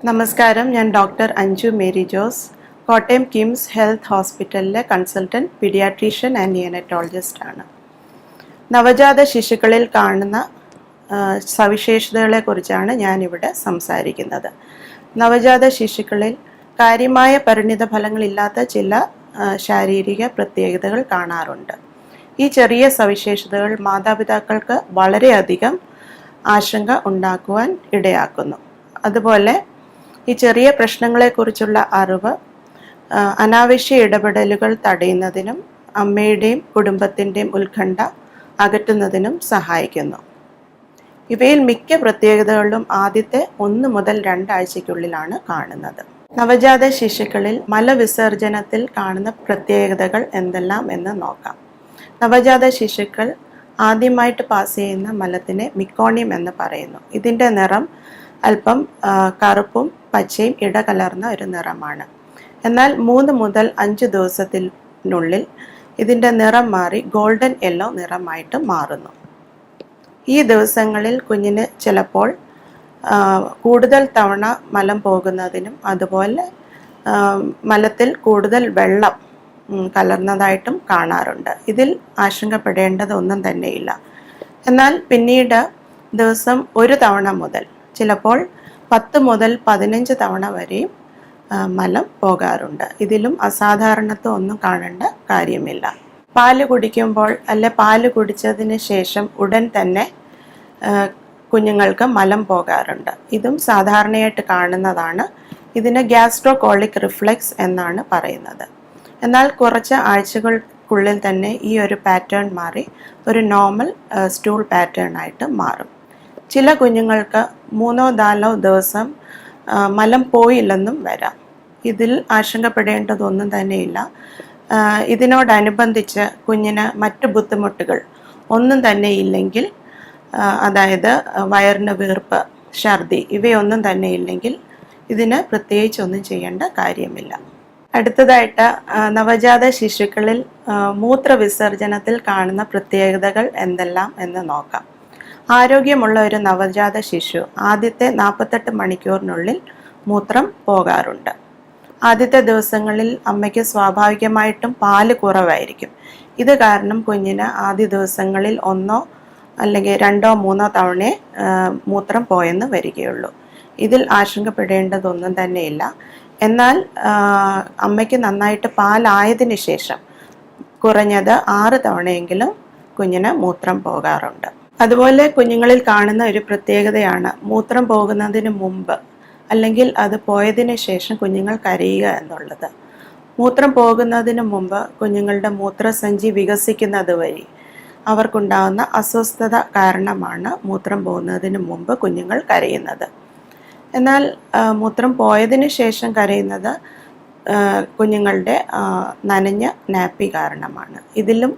നമസ്കാരം, ഞാൻ doctor Anju Mary Jose, Kottayam KIMS health ഹോസ്പിറ്റലിലെ കൺസൾട്ടൻറ്റ് പീഡിയാട്രീഷ്യൻ ആൻഡ് നിയോനറ്റോളജിസ്റ്റ് ആണ്. നവജാത ശിശുക്കളിൽ കാണുന്ന സവിശേഷതകളെക്കുറിച്ചാണ് ഞാനിവിടെ സംസാരിക്കുന്നത്. നവജാത ശിശുക്കളിൽ കാര്യമായ പരിണിത ഫലങ്ങളില്ലാത്ത ചില ശാരീരിക പ്രത്യേകതകൾ കാണാറുണ്ട്. ഈ ചെറിയ സവിശേഷതകൾ മാതാപിതാക്കൾക്ക് വളരെയധികം ആശങ്ക ഉണ്ടാക്കുവാൻ ഇടയാക്കുന്നു. അതുപോലെ ഈ ചെറിയ പ്രശ്നങ്ങളെക്കുറിച്ചുള്ള അറിവ് അനാവശ്യ ഇടപെടലുകൾ തടയുന്നതിനും അമ്മയുടെയും കുടുംബത്തിൻ്റെയും ഉത്കണ്ഠ അകറ്റുന്നതിനും സഹായിക്കുന്നു. ഇവയിൽ മിക്ക പ്രത്യേകതകളിലും ആദ്യത്തെ 1 മുതൽ 2 ആഴ്ചയ്ക്കുള്ളിലാണ് കാണുന്നത്. നവജാത ശിശുക്കളിൽ മലവിസർജനത്തിൽ കാണുന്ന പ്രത്യേകതകൾ എന്തെല്ലാം എന്ന് നോക്കാം. നവജാത ശിശുക്കൾ ആദ്യമായിട്ട് പാസ് ചെയ്യുന്ന മലത്തിനെ മിക്കോണിയം എന്ന് പറയുന്നു. ഇതിൻ്റെ നിറം അല്പം കറുപ്പും പച്ചയും ഇടകലർന്ന ഒരു നിറമാണ്. എന്നാൽ 3 മുതൽ 5 ദിവസത്തിനുള്ളിൽ ഇതിൻ്റെ നിറം മാറി ഗോൾഡൻ യെല്ലോ നിറമായിട്ട് മാറുന്നു. ഈ ദിവസങ്ങളിൽ കുഞ്ഞിന് ചിലപ്പോൾ കൂടുതൽ തവണ മലം പോകുന്നതിനും അതുപോലെ മലത്തിൽ കൂടുതൽ വെള്ളം കലർന്നതായിട്ടും കാണാറുണ്ട്. ഇതിൽ ആശങ്കപ്പെടേണ്ടതൊന്നും തന്നെയില്ല. എന്നാൽ പിന്നീട് ദിവസം 1 തവണ മുതൽ ചിലപ്പോൾ 10 മുതൽ 15 തവണ വരെയും മലം പോകാറുണ്ട്. ഇതിലും അസാധാരണത്വം ഒന്നും കാണേണ്ട കാര്യമില്ല. പാല് കുടിക്കുമ്പോൾ പാല് കുടിച്ചതിന് ശേഷം ഉടൻ തന്നെ കുഞ്ഞുങ്ങൾക്ക് മലം പോകാറുണ്ട്. ഇതും സാധാരണയായിട്ട് കാണുന്നതാണ്. ഇതിന് ഗ്യാസ്ട്രോകോളിക് റിഫ്ലെക്സ് എന്നാണ് പറയുന്നത്. എന്നാൽ കുറച്ച് ആഴ്ചകൾക്കുള്ളിൽ തന്നെ ഈ ഒരു പാറ്റേൺ മാറി ഒരു നോർമൽ സ്റ്റൂൾ പാറ്റേൺ ആയിട്ട് മാറും. ചില കുഞ്ഞുങ്ങൾക്ക് 3-4 ദിവസം മലം പോയില്ലെന്നും വരാം. ഇതിൽ ആശങ്കപ്പെടേണ്ടതൊന്നും തന്നെയില്ല. ഇതിനോടനുബന്ധിച്ച് കുഞ്ഞിന് മറ്റ് ബുദ്ധിമുട്ടുകൾ ഒന്നും തന്നെ ഇല്ലെങ്കിൽ, അതായത് വയറിന് വീർപ്പ്, ഛർദി ഇവയൊന്നും തന്നെ ഇല്ലെങ്കിൽ ഇതിന് പ്രത്യേകിച്ചൊന്നും ചെയ്യേണ്ട കാര്യമില്ല. അടുത്തതായിട്ട് നവജാത ശിശുക്കളിൽ മൂത്രവിസർജനത്തിൽ കാണുന്ന പ്രത്യേകതകൾ എന്തെല്ലാം എന്ന് നോക്കാം. ആരോഗ്യമുള്ള ഒരു നവജാത ശിശു ആദ്യത്തെ 48 മണിക്കൂറിനുള്ളിൽ മൂത്രം പോകാറുണ്ട്. ആദ്യത്തെ ദിവസങ്ങളിൽ അമ്മയ്ക്ക് സ്വാഭാവികമായിട്ടും പാല് കുറവായിരിക്കും. ഇത് കാരണം കുഞ്ഞിന് ആദ്യ ദിവസങ്ങളിൽ 1 അല്ലെങ്കിൽ 2-3 തവണ മൂത്രം പോയെന്ന് വരികയുള്ളൂ. ഇതിൽ ആശങ്കപ്പെടേണ്ടതൊന്നും തന്നെയില്ല. എന്നാൽ അമ്മയ്ക്ക് നന്നായിട്ട് പാലായതിനു ശേഷം കുറഞ്ഞത് 6 തവണയെങ്കിലും കുഞ്ഞിന് മൂത്രം പോകാറുണ്ട്. അതുപോലെ കുഞ്ഞുങ്ങളിൽ കാണുന്ന ഒരു പ്രത്യേകതയാണ് മൂത്രം പോകുന്നതിന് മുമ്പ് അല്ലെങ്കിൽ അത് പോയതിന് ശേഷം കുഞ്ഞുങ്ങൾ കരയുക എന്നുള്ളത്. മൂത്രം പോകുന്നതിന് മുമ്പ് കുഞ്ഞുങ്ങളുടെ മൂത്രസഞ്ചി വികസിക്കുന്നത് വഴി അവർക്കുണ്ടാകുന്ന അസ്വസ്ഥത കാരണമാണ് മൂത്രം പോകുന്നതിന് മുമ്പ് കുഞ്ഞുങ്ങൾ കരയുന്നത്. എന്നാൽ മൂത്രം പോയതിന് ശേഷം കരയുന്നത് കുഞ്ഞുങ്ങളുടെ നനഞ്ഞ നാപ്പി കാരണമാണ്. ഇതിലും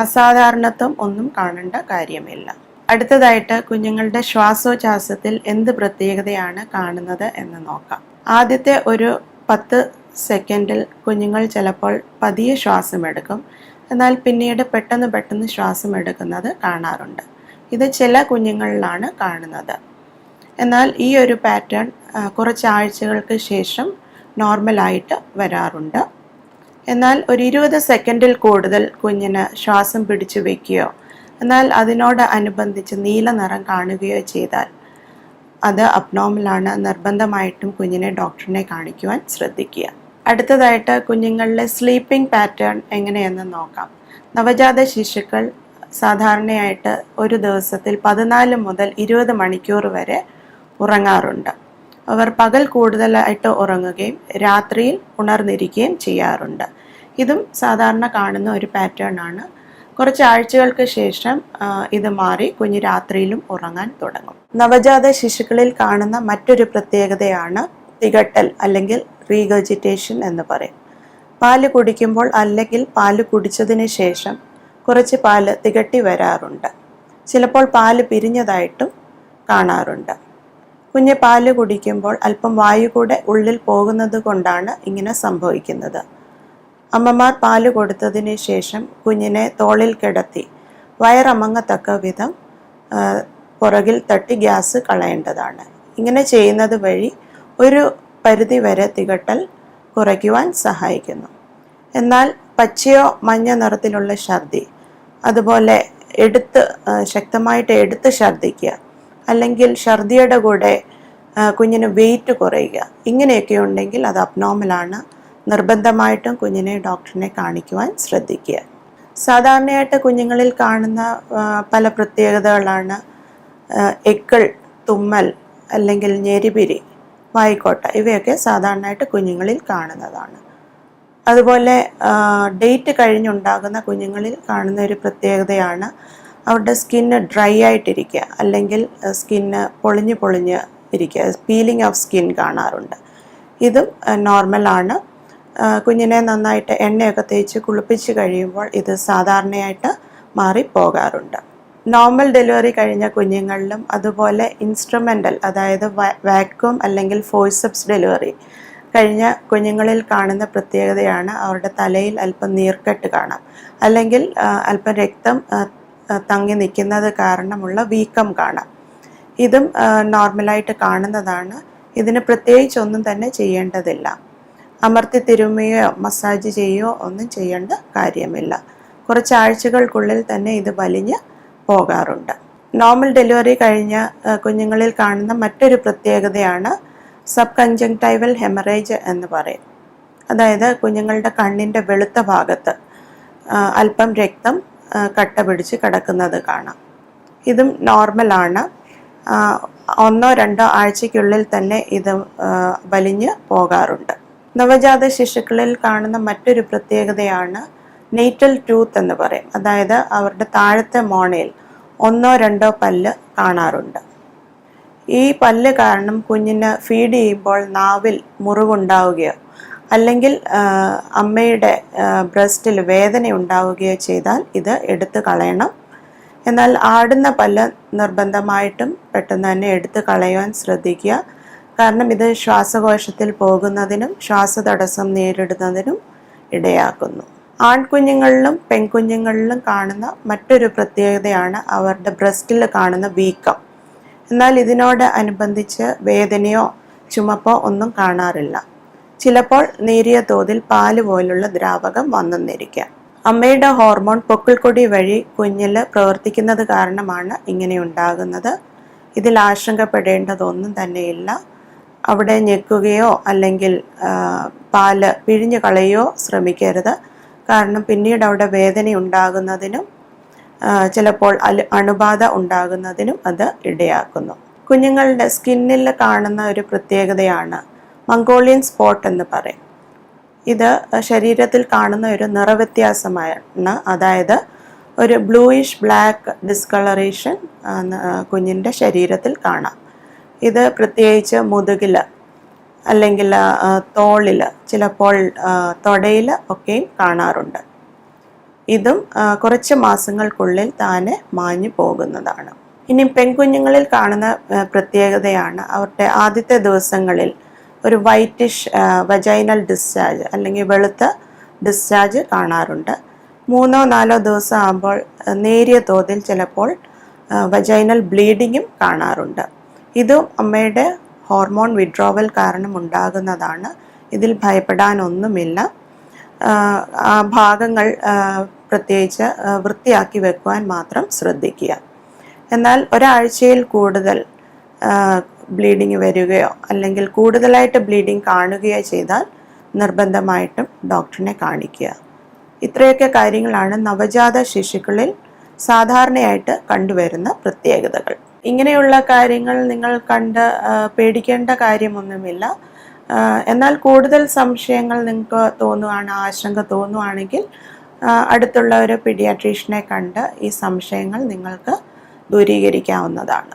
അസാധാരണത്വം ഒന്നും കാണേണ്ട കാര്യമില്ല. അടുത്തതായിട്ട് കുഞ്ഞുങ്ങളുടെ ശ്വാസോച്ഛ്വാസത്തിൽ എന്ത് പ്രത്യേകതയാണ് കാണുന്നത് എന്ന് നോക്കാം. ആദ്യത്തെ ഒരു 10 സെക്കൻഡിൽ കുഞ്ഞുങ്ങൾ ചിലപ്പോൾ പതിയെ ശ്വാസമെടുക്കും. എന്നാൽ പിന്നീട് പെട്ടെന്ന് ശ്വാസം എടുക്കുന്നത് കാണാറുണ്ട്. ഇത് ചില കുഞ്ഞുങ്ങളിലാണ് കാണുന്നത്. എന്നാൽ ഈ ഒരു പാറ്റേൺ കുറച്ച് ആഴ്ചകൾക്ക് ശേഷം നോർമലായിട്ട് വരാറുണ്ട്. എന്നാൽ ഒരു 20 സെക്കൻഡിൽ കൂടുതൽ കുഞ്ഞിന് ശ്വാസം പിടിച്ചു വയ്ക്കുകയോ എന്നാൽ അതിനോട് അനുബന്ധിച്ച് നീല നിറം കാണുകയോ ചെയ്താൽ അത് അബ്നോർമലാണ്. നിർബന്ധമായിട്ടും കുഞ്ഞിനെ ഡോക്ടറിനെ കാണിക്കുവാൻ ശ്രദ്ധിക്കുക. അടുത്തതായിട്ട് കുഞ്ഞുങ്ങളിലെ സ്ലീപ്പിംഗ് പാറ്റേൺ എങ്ങനെയെന്ന് നോക്കാം. നവജാത ശിശുക്കൾ സാധാരണയായിട്ട് ഒരു ദിവസത്തിൽ 14 മുതൽ 20 മണിക്കൂർ വരെ ഉറങ്ങാറുണ്ട്. അവർ പകൽ കൂടുതലായിട്ട് ഉറങ്ങുകയും രാത്രിയിൽ ഉണർന്നിരിക്കുകയും ചെയ്യാറുണ്ട്. ഇതും സാധാരണ കാണുന്ന ഒരു പാറ്റേൺ ആണ്. കുറച്ച് ആഴ്ചകൾക്ക് ശേഷം ഇത് മാറി കുഞ്ഞ് രാത്രിയിലും ഉറങ്ങാൻ തുടങ്ങും. നവജാത ശിശുക്കളിൽ കാണുന്ന മറ്റൊരു പ്രത്യേകതയാണ് തികട്ടൽ അല്ലെങ്കിൽ റീഗർജിറ്റേഷൻ എന്ന് പറയും. പാല് കുടിക്കുമ്പോൾ അല്ലെങ്കിൽ പാല് കുടിച്ചതിന് ശേഷം കുറച്ച് പാല് തികട്ടി വരാറുണ്ട്. ചിലപ്പോൾ പാല് പിരിഞ്ഞതായിട്ടും കാണാറുണ്ട്. കുഞ്ഞ് പാല് കുടിക്കുമ്പോൾ അല്പം വായു കൂടെ ഉള്ളിൽ പോകുന്നത് കൊണ്ടാണ് ഇങ്ങനെ സംഭവിക്കുന്നത്. അമ്മമാർ പാല് കൊടുത്തതിന് ശേഷം കുഞ്ഞിനെ തോളിൽ കിടത്തി വയറമങ്ങത്തക്ക വിധം പുറകിൽ തട്ടി ഗ്യാസ് കളയേണ്ടതാണ്. ഇങ്ങനെ ചെയ്യുന്നത് വഴി ഒരു പരിധിവരെ തികട്ടൽ കുറയ്ക്കുവാൻ സഹായിക്കുന്നു. എന്നാൽ പച്ചയോ മഞ്ഞ നിറത്തിലുള്ള ഛർദി, അതുപോലെ ശക്തമായിട്ട് എടുത്ത് ഛർദിക്കുക, അല്ലെങ്കിൽ ഛർദിയുടെ കൂടെ കുഞ്ഞിന് വെയിറ്റ് കുറയുക, ഇങ്ങനെയൊക്കെ ഉണ്ടെങ്കിൽ അത് അബ്നോർമലാണ്. നിർബന്ധമായിട്ടും കുഞ്ഞിനെ ഡോക്ടറിനെ കാണിക്കുവാൻ ശ്രദ്ധിക്കുക. സാധാരണയായിട്ട് കുഞ്ഞുങ്ങളിൽ കാണുന്ന പല പ്രത്യേകതകളാണ് എക്കിൾ, തുമ്മൽ, അല്ലെങ്കിൽ ഞെരിപിരി, വായിക്കോട്ട, ഇവയൊക്കെ സാധാരണയായിട്ട് കുഞ്ഞുങ്ങളിൽ കാണുന്നതാണ്. അതുപോലെ ഡേറ്റ് കഴിഞ്ഞുണ്ടാകുന്ന കുഞ്ഞുങ്ങളിൽ കാണുന്ന ഒരു പ്രത്യേകതയാണ് അവരുടെ സ്കിന്ന് ഡ്രൈ ആയിട്ടിരിക്കുക, അല്ലെങ്കിൽ സ്കിന്ന് പൊളിഞ്ഞ് ഇരിക്കുക, പീലിംഗ് ഓഫ് സ്കിൻ കാണാറുണ്ട്. ഇതും നോർമലാണ്. കുഞ്ഞിനെ നന്നായിട്ട് എണ്ണയൊക്കെ തേച്ച് കുളിപ്പിച്ച് കഴിയുമ്പോൾ ഇത് സാധാരണയായിട്ട് മാറിപ്പോകാറുണ്ട്. നോർമൽ ഡെലിവറി കഴിഞ്ഞ കുഞ്ഞുങ്ങളിലും അതുപോലെ ഇൻസ്ട്രുമെൻ്റൽ, അതായത് വാക്വം അല്ലെങ്കിൽ ഫോഴ്സെപ്സ് ഡെലിവറി കഴിഞ്ഞ കുഞ്ഞുങ്ങളിൽ കാണുന്ന പ്രത്യേകതയാണ് അവരുടെ തലയിൽ അല്പം നീർക്കെട്ട് കാണാം, അല്ലെങ്കിൽ അല്പം രക്തം തങ്ങി നിൽക്കുന്നത് കാരണമുള്ള വീക്കം കാണാം. ഇതും നോർമലായിട്ട് കാണുന്നതാണ്. ഇതിന് പ്രത്യേകിച്ചൊന്നും തന്നെ ചെയ്യേണ്ടതില്ല. അമർത്തി തിരുമ്മുകയോ മസാജ് ചെയ്യുകയോ ഒന്നും ചെയ്യേണ്ട കാര്യമില്ല. കുറച്ച് ആഴ്ചകൾക്കുള്ളിൽ തന്നെ ഇത് വലിഞ്ഞ് പോകാറുണ്ട്. നോർമൽ ഡെലിവറി കഴിഞ്ഞ കുഞ്ഞുങ്ങളിൽ കാണുന്ന മറ്റൊരു പ്രത്യേകതയാണ് സബ് കൺജങ്ക്ടൈവൽ ഹെമറേജ് എന്ന് പറയും. അതായത് കുഞ്ഞുങ്ങളുടെ കണ്ണിൻ്റെ വെളുത്ത ഭാഗത്ത് അല്പം രക്തം കട്ട പിടിച്ച് കിടക്കുന്നത് കാണാം. ഇതും നോർമലാണ്. 1-2 ആഴ്ചയ്ക്കുള്ളിൽ തന്നെ ഇത് വലിഞ്ഞ് പോകാറുണ്ട്. നവജാത ശിശുക്കളിൽ കാണുന്ന മറ്റൊരു പ്രത്യേകതയാണ് നെയ്റ്റൽ ടൂത്ത് എന്ന് പറയും. അതായത് അവരുടെ താഴത്തെ മോണയിൽ 1-2 പല്ല് കാണാറുണ്ട്. ഈ പല്ല് കാരണം കുഞ്ഞിന് ഫീഡ് ചെയ്യുമ്പോൾ നാവിൽ മുറിവുണ്ടാവുകയോ അല്ലെങ്കിൽ അമ്മയുടെ ബ്രസ്റ്റിൽ വേദന ഉണ്ടാവുകയോ ചെയ്താൽ ഇത് എടുത്തു കളയണം. എന്നാൽ ആടുന്ന പല്ല് നിർബന്ധമായിട്ടും പെട്ടെന്ന് തന്നെ എടുത്തു കളയുവാൻ ശ്രദ്ധിക്കുക. കാരണം ഇത് ശ്വാസകോശത്തിൽ പോകുന്നതിനും ശ്വാസതടസ്സം നേരിടുന്നതിനും ഇടയാക്കുന്നു. ആൺകുഞ്ഞുങ്ങളിലും പെൺകുഞ്ഞുങ്ങളിലും കാണുന്ന മറ്റൊരു പ്രത്യേകതയാണ് അവരുടെ ബ്രസ്റ്റിൽ കാണുന്ന വീക്കം. എന്നാൽ ഇതിനോട് അനുബന്ധിച്ച് വേദനയോ ചുമപ്പോ ഒന്നും കാണാറില്ല. ചിലപ്പോൾ നേരിയ തോതിൽ പാല് പോലുള്ള ദ്രാവകം വന്നെന്നിരിക്കാം. അമ്മയുടെ ഹോർമോൺ പൊക്കിൾക്കൊടി വഴി കുഞ്ഞിൽ പ്രവർത്തിക്കുന്നത് കാരണമാണ് ഇങ്ങനെ ഉണ്ടാകുന്നത്. ഇതിൽ ആശങ്കപ്പെടേണ്ടതൊന്നും തന്നെയില്ല. അവിടെ ഞെക്കുകയോ അല്ലെങ്കിൽ പാല് പിഴിഞ്ഞു കളയുകയോ ശ്രമിക്കരുത്. കാരണം പിന്നീട് അവിടെ വേദന ഉണ്ടാകുന്നതിനും ചിലപ്പോൾ അണുബാധ ഉണ്ടാകുന്നതിനും അത് ഇടയാക്കുന്നു. കുഞ്ഞുങ്ങളുടെ സ്കിന്നിൽ കാണുന്ന ഒരു പ്രത്യേകതയാണ് മംഗോളിയൻ സ്പോട്ട് എന്ന് പറയും. ഇത് ശരീരത്തിൽ കാണുന്ന ഒരു നിറവ്യത്യാസമാണ്. അതായത് ഒരു ബ്ലൂയിഷ് ബ്ലാക്ക് ഡിസ്കളറേഷൻ കുഞ്ഞിൻ്റെ ശരീരത്തിൽ കാണാം. ഇത് പ്രത്യേകിച്ച് മുതുകിൽ, അല്ലെങ്കിൽ തോളിൽ, ചിലപ്പോൾ തൊടയിൽ ഒക്കെയും കാണാറുണ്ട്. ഇതും കുറച്ച് മാസങ്ങൾക്കുള്ളിൽ താനെ മാഞ്ഞു പോകുന്നതാണ്. ഇനി പെൺകുഞ്ഞുങ്ങളിൽ കാണുന്ന പ്രത്യേകതയാണ് അവരുടെ ആദ്യത്തെ ദിവസങ്ങളിൽ ഒരു വൈറ്റിഷ് വജൈനൽ ഡിസ്ചാർജ്, അല്ലെങ്കിൽ വെളുത്ത ഡിസ്ചാർജ് കാണാറുണ്ട്. 3-4 ദിവസം ആകുമ്പോൾ നേരിയ തോതിൽ ചിലപ്പോൾ വജൈനൽ ബ്ലീഡിങ്ങും കാണാറുണ്ട്. ഇതും അമ്മയുടെ ഹോർമോൺ വിഡ്രോവൽ കാരണം ഉണ്ടാകുന്നതാണ്. ഇതിൽ ഭയപ്പെടാനൊന്നുമില്ല. ആ ഭാഗങ്ങൾ പ്രത്യേകിച്ച് വൃത്തിയാക്കി വെക്കുവാൻ മാത്രം ശ്രദ്ധിക്കുക. എന്നാൽ ഒരാഴ്ചയിൽ കൂടുതൽ ബ്ലീഡിങ് വരികയോ അല്ലെങ്കിൽ കൂടുതലായിട്ട് ബ്ലീഡിങ് കാണുകയോ ചെയ്താൽ നിർബന്ധമായിട്ടും ഡോക്ടറിനെ കാണിക്കുക. ഇത്രയൊക്കെ കാര്യങ്ങളാണ് നവജാത ശിശുക്കളിൽ സാധാരണയായിട്ട് കണ്ടുവരുന്ന പ്രത്യേകതകൾ. ഇങ്ങനെയുള്ള കാര്യങ്ങൾ നിങ്ങൾ കണ്ട് പേടിക്കേണ്ട കാര്യമൊന്നുമില്ല. എന്നാൽ കൂടുതൽ സംശയങ്ങൾ നിങ്ങൾക്ക് ആശങ്ക തോന്നുകയാണെങ്കിൽ അടുത്തുള്ള ഒരു പീഡിയാട്രീഷ്യനെ കണ്ട് ഈ സംശയങ്ങൾ നിങ്ങൾക്ക് ദൂരീകരിക്കാവുന്നതാണ്.